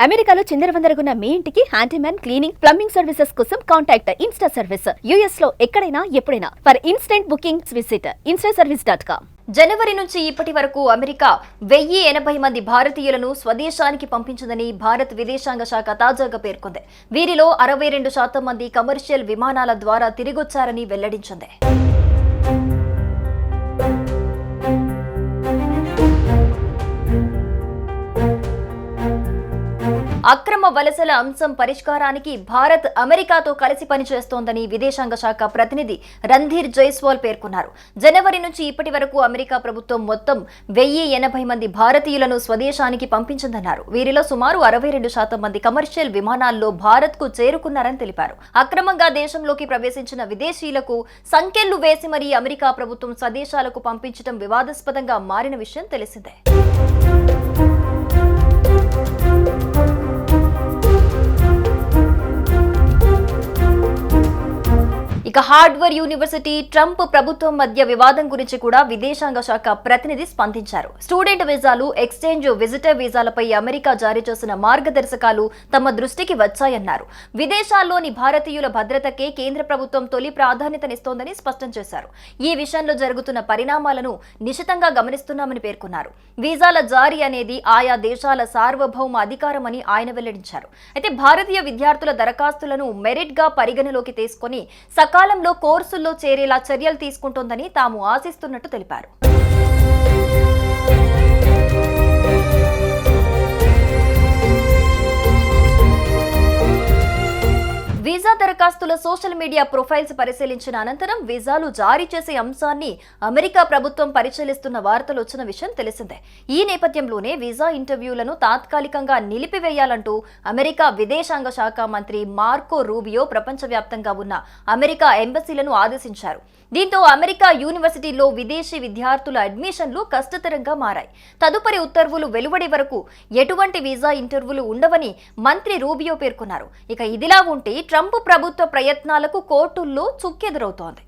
అమెరికాలో చిందరవందరగున్న మీ ఇంటికి handyman, cleaning, plumbing services కోసం కాంటాక్ట్ ఇన్స్టా సర్వీస్. యుఎస్ లో ఎక్కడైనా ఎప్పుడైనా. For instant bookings visit instaservice.com. జనవరి నుంచి ఇప్పటి వరకు అమెరికా 1080 మంది భారతీయులను స్వదేశానికి పంపించిందని భారత్ విదేశాంగ శాఖ తాజాగా పేర్కొంది. వీరిలో 62% మంది కమర్షియల్ విమానాల ద్వారా తిరిగొచ్చారని వెల్లడించింది. అక్రమ వలసల అంశం పరిష్కారానికి భారత్ అమెరికాతో కలిసి పనిచేస్తోందని విదేశాంగ శాఖ ప్రతినిధి రణ్ధీర్ జైస్వాల్ పేర్కొన్నారు. జనవరి నుంచి ఇప్పటి వరకు అమెరికా ప్రభుత్వం మొత్తం 1080 మంది భారతీయులను స్వదేశానికి పంపించిందన్నారు. వీరిలో సుమారు 62% మంది కమర్షియల్ విమానాల్లో భారత్ కు చేరుకున్నారని తెలిపారు. అక్రమంగా దేశంలోకి ప్రవేశించిన విదేశీయులకు సంకెళ్లు వేసి మరీ అమెరికా ప్రభుత్వం స్వదేశాలకు పంపించడం వివాదాస్పదంగా మారిన విషయం తెలిసిందే. ఇక హార్వర్డ్ యూనివర్సిటీ ట్రంప్ ప్రభుత్వం మధ్య వివాదం గురించి కూడా విదేశాంగ శాఖ ప్రతినిధి స్పందించారు. స్టూడెంట్ వీసాలు, ఎక్స్చేంజ్ విజిటర్ వీసాలపై అమెరికా జారీ చేసిన మార్గదర్శకాలు తమ దృష్టికి వచ్చాయన్నారు. విదేశాల్లోని భారతీయుల భద్రతకే కేంద్ర ప్రభుత్వం తొలి ప్రాధాన్యతనిస్తోందని స్పష్టం చేశారు. ఈ విషయంలో జరుగుతున్న పరిణామాలను నిశితంగా గమనిస్తున్నామని పేర్కొన్నారు. వీసాల జారీ అనేది ఆయా దేశాల సార్వభౌమ అధికారమని ఆయన వెల్లడించారు. అయితే భారతీయ విద్యార్థుల దరఖాస్తులను మెరిట్ గా పరిగణలోకి తీసుకుని సకాలంలో కోర్సుల్లో చేరేలా చర్యలు తీసుకుంటోందని తాము ఆశిస్తున్నట్టు తెలిపారు. వీసా దరఖాస్తుల సోషల్ మీడియా ప్రొఫైల్స్ పరిశీలించిన అనంతరం వీసాలు జారీ చేసే అంశాన్ని అమెరికా ప్రభుత్వం పరిశీలిస్తున్న వార్తలు వచ్చిన విషయం తెలిసిందే. ఈ నేపథ్యంలోనే వీసా ఇంటర్వ్యూలను తాత్కాలికంగా నిలిపివేయాలంటూ అమెరికా విదేశాంగ శాఖ మంత్రి మార్కో రూబియో ప్రపంచవ్యాప్తంగా ఉన్న అమెరికా ఎంబసీలను ఆదేశించారు. దీంతో అమెరికా యూనివర్సిటీల్లో విదేశీ విద్యార్థుల అడ్మిషన్లు కష్టతరంగా మారాయి. తదుపరి ఉత్తర్వులు వెలువడే వరకు ఎటువంటి వీసా ఇంటర్వ్యూలు ఉండవని మంత్రి రూబియో పేర్కొన్నారు. ఇక ఇదిలా ఉంటే ట్రంప్ ప్రభుత్వ ప్రయత్నాలకు కోర్టుల్లో చుక్కెదురవుతోంది.